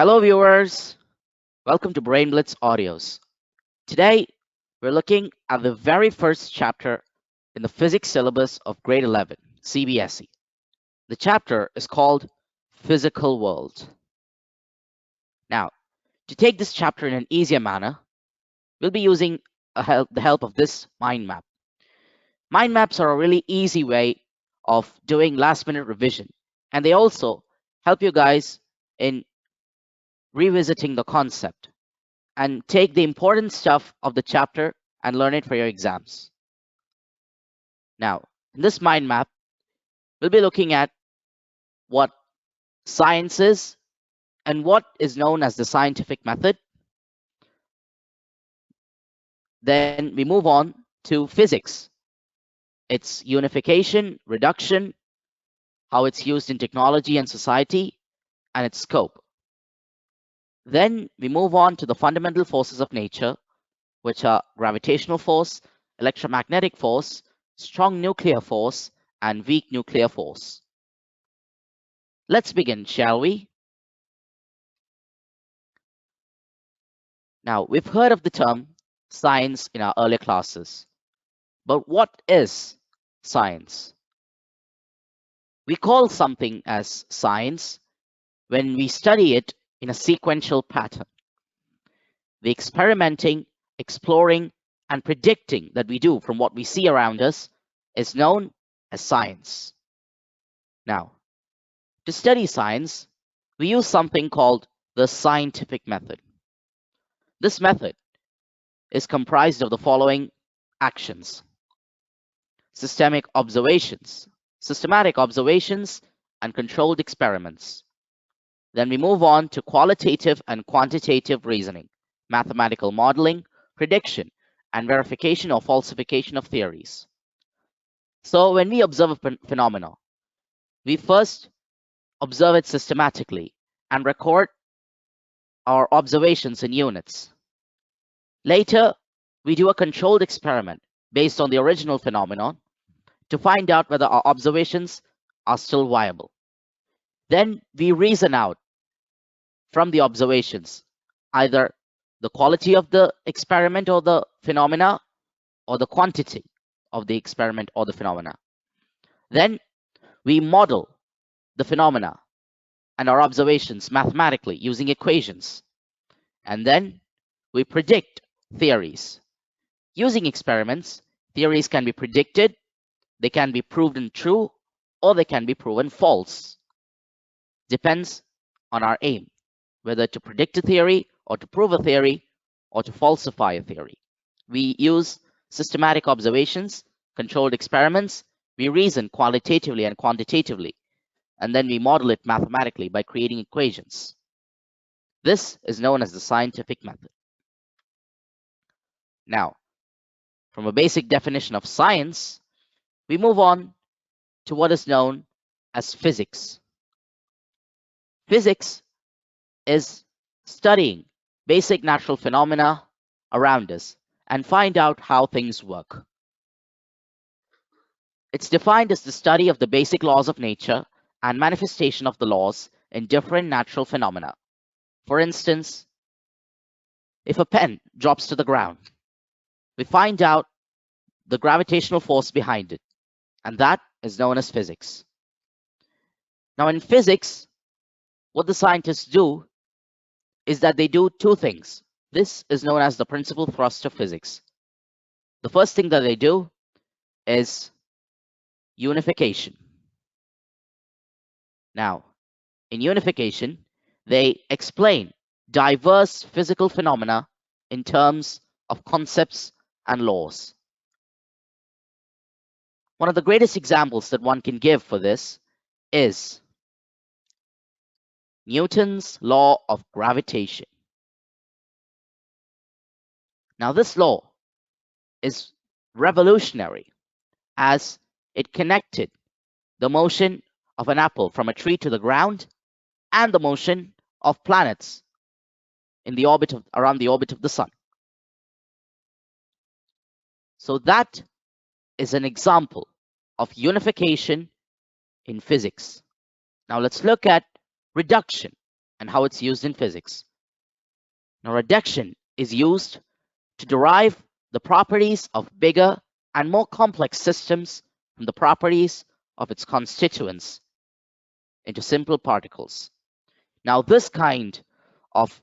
Hello viewers, welcome to Brain Blitz Audios. Today we're looking at the very first chapter in the physics syllabus of grade 11, Cbse. The chapter is called Physical World. Now, to take this chapter in an easier manner, we'll be using the help of this mind map. Mind maps are a really easy way of doing last minute revision, and they also help you guys in revisiting the concept and take the important stuff of the chapter and learn it for your exams. Now, in this mind map, we'll be looking at what science is and what is known as the scientific method. Then we move on to physics, its unification, reduction, how it's used in technology and society, and its scope. Then we move on to the fundamental forces of nature, which are gravitational force, electromagnetic force, strong nuclear force, and weak nuclear force. Let's begin, shall we? Now, we've heard of the term science in our earlier classes, but what is science? We call something as science when we study it in a sequential pattern. The experimenting, exploring, and predicting that we do from what we see around us is known as science. Now, to study science, we use something called the scientific method. This method is comprised of the following actions: systematic observations, and controlled experiments. Then we move on to qualitative and quantitative reasoning, mathematical modeling, prediction, and verification or falsification of theories. So when we observe a phenomenon, we first observe it systematically and record our observations in units. Later, we do a controlled experiment based on the original phenomenon to find out whether our observations are still viable. Then we reason out from the observations either the quality of the experiment or the phenomena or the quantity of the experiment or the phenomena. Then we model the phenomena and our observations mathematically using equations. And then we predict theories. Using experiments, theories can be predicted, they can be proven true, or they can be proven false. Depends on our aim, whether to predict a theory or to prove a theory or to falsify a theory. We use systematic observations, controlled experiments, we reason qualitatively and quantitatively, and then we model it mathematically by creating equations. This is known as the scientific method. Now, from a basic definition of science, we move on to what is known as physics. Physics is studying basic natural phenomena around us and find out how things work. It's defined as the study of the basic laws of nature and manifestation of the laws in different natural phenomena. For instance, if a pen drops to the ground, we find out the gravitational force behind it, and that is known as physics. Now, in physics, what the scientists do is that they do two things. This is known as the principal thrust of physics. The first thing that they do is unification. Now, in unification, they explain diverse physical phenomena in terms of concepts and laws. One of the greatest examples that one can give for this is Newton's law of gravitation. Now, this law is revolutionary as it connected the motion of an apple from a tree to the ground and the motion of planets in the orbit around the orbit of the sun. So that is an example of unification in physics. Now let's look at reduction and how it's used in physics. Now, reduction is used to derive the properties of bigger and more complex systems from the properties of its constituents into simple particles. Now, this kind of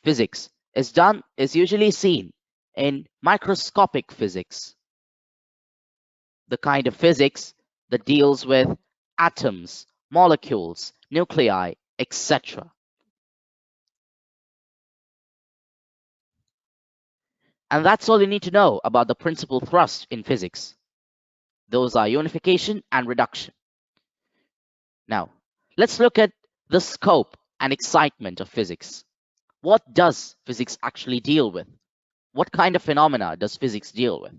physics is usually seen in microscopic physics, the kind of physics that deals with atoms, molecules, nuclei, etc. And that's all you need to know about the principal thrust in physics. Those are unification and reduction. Now, let's look at the scope and excitement of physics. What does physics actually deal with? What kind of phenomena does physics deal with?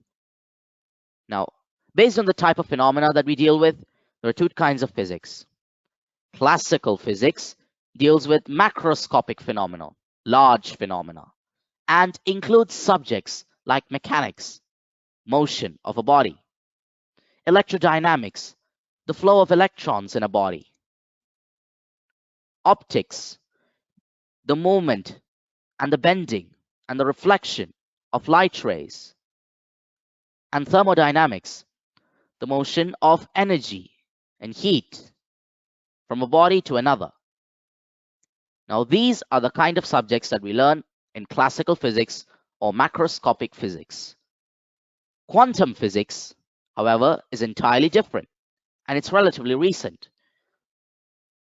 Now, based on the type of phenomena that we deal with, there are two kinds of physics. Classical physics deals with macroscopic phenomena, large phenomena, and includes subjects like mechanics, motion of a body, electrodynamics, the flow of electrons in a body, optics, the movement and the bending and the reflection of light rays, and thermodynamics, the motion of energy and heat from a body to another. Now, these are the kind of subjects that we learn in classical physics or macroscopic physics. Quantum physics, however, is entirely different, and it's relatively recent.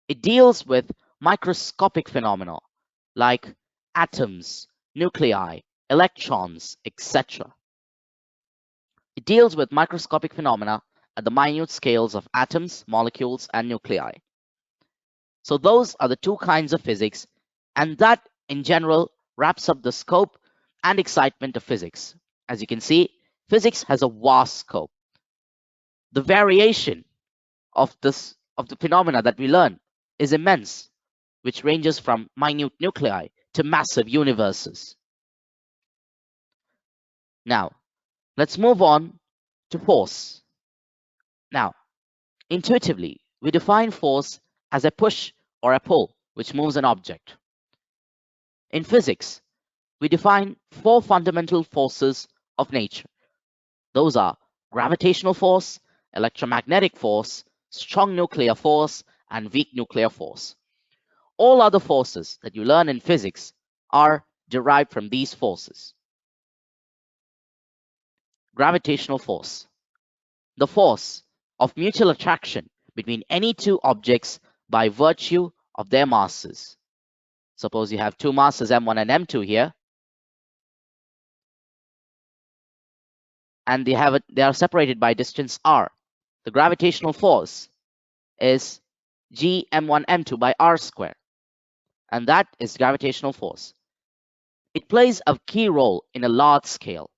It deals with microscopic phenomena like atoms, nuclei, electrons, etc. It deals with microscopic phenomena at the minute scales of atoms, molecules, and nuclei. So those are the two kinds of physics, and that in general wraps up the scope and excitement of physics. As you can see, physics has a vast scope. The variation of the phenomena that we learn is immense, which ranges from minute nuclei to massive universes. Now, let's move on to force. Now, intuitively, we define force as a push or a pull which moves an object. In physics, we define four fundamental forces of nature. Those are gravitational force, electromagnetic force, strong nuclear force, and weak nuclear force. All other forces that you learn in physics are derived from these forces. Gravitational force. The force of mutual attraction between any two objects by virtue of their masses. Suppose you have two masses m1 and m2 here, and they are separated by distance r. The gravitational force is g m1 m2 by r square, and that is gravitational force. It plays a key role in a large scale.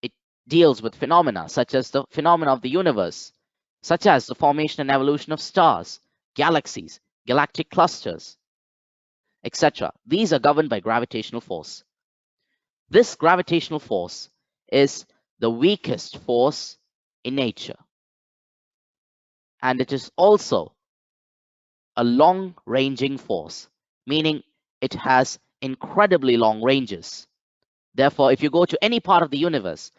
It deals with phenomena such as the phenomena of the universe, such as the formation and evolution of stars, galaxies, galactic clusters, etc. These are governed by gravitational force. This gravitational force is the weakest force in nature, and it is also a long-ranging force, meaning it has incredibly long ranges. Therefore, if you go to any part of the universe,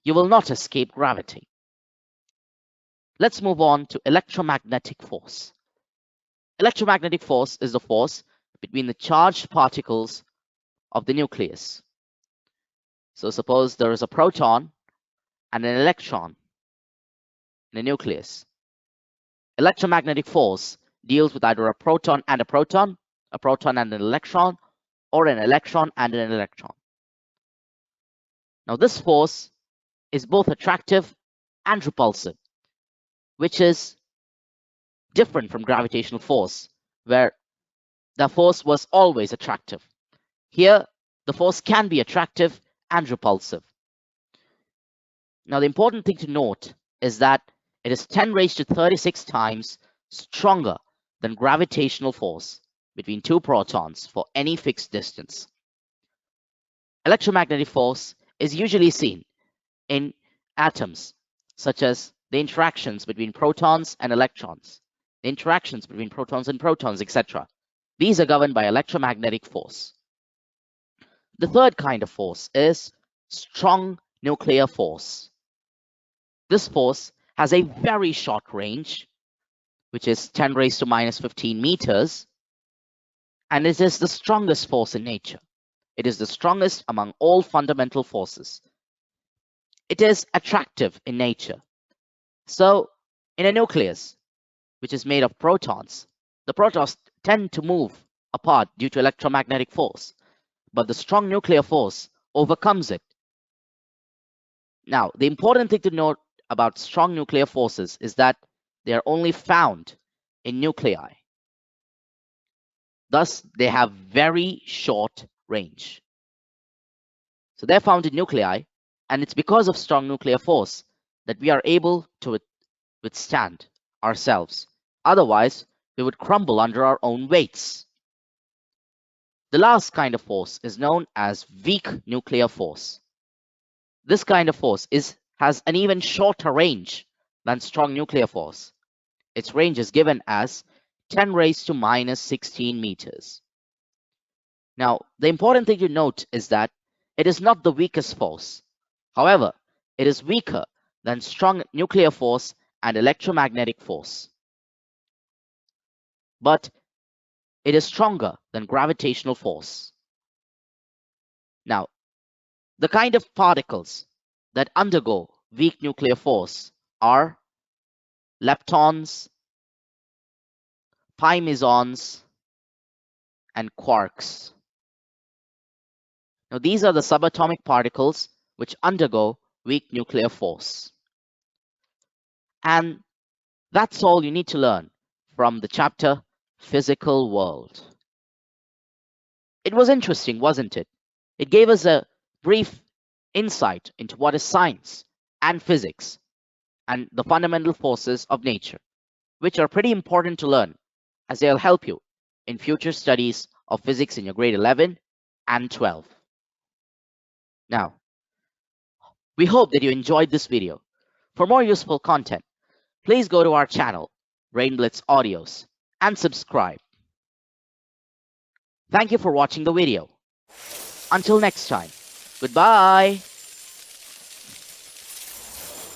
you will not escape gravity. Let's move on to electromagnetic force. Electromagnetic force is the force between the charged particles of the nucleus. So suppose there is a proton and an electron in a nucleus. Electromagnetic force deals with either a proton and an electron, or an electron and an electron. Now, this force is both attractive and repulsive, which is different from gravitational force, where the force was always attractive. Here, the force can be attractive and repulsive. Now, the important thing to note is that it is 10 raised to 36 times stronger than gravitational force between two protons for any fixed distance. Electromagnetic force is usually seen in atoms, such as the interactions between protons and electrons, the interactions between protons and protons, etc. These are governed by electromagnetic force. The third kind of force is strong nuclear force. This force has a very short range, which is 10 raised to minus 15 meters, and it is the strongest force in nature. It is the strongest among all fundamental forces. It is attractive in nature. So, in a nucleus, which is made of protons, the protons tend to move apart due to electromagnetic force, but the strong nuclear force overcomes it. Now, the important thing to note about strong nuclear forces is that they are only found in nuclei. Thus, they have very short range. So they're found in nuclei, and it's because of strong nuclear force that we are able to withstand ourselves. Otherwise, we would crumble under our own weights. The last kind of force is known as weak nuclear force. This kind of force has an even shorter range than strong nuclear force. Its range is given as 10 raised to minus 16 meters. Now, the important thing to note is that it is not the weakest force. However, it is weaker than strong nuclear force and electromagnetic force. But it is stronger than gravitational force. Now, the kind of particles that undergo weak nuclear force are leptons, pi mesons, and quarks. Now, these are the subatomic particles which undergo weak nuclear force. And that's all you need to learn from the chapter Physical World. It was interesting, wasn't it? It gave us a brief insight into what is science and physics and the fundamental forces of nature, which are pretty important to learn as they'll help you in future studies of physics in your grade 11 and 12. Now, we hope that you enjoyed this video. For more useful content, please go to our channel, Brain Blitz Audios, and subscribe. Thank you for watching the video. Until next time, goodbye.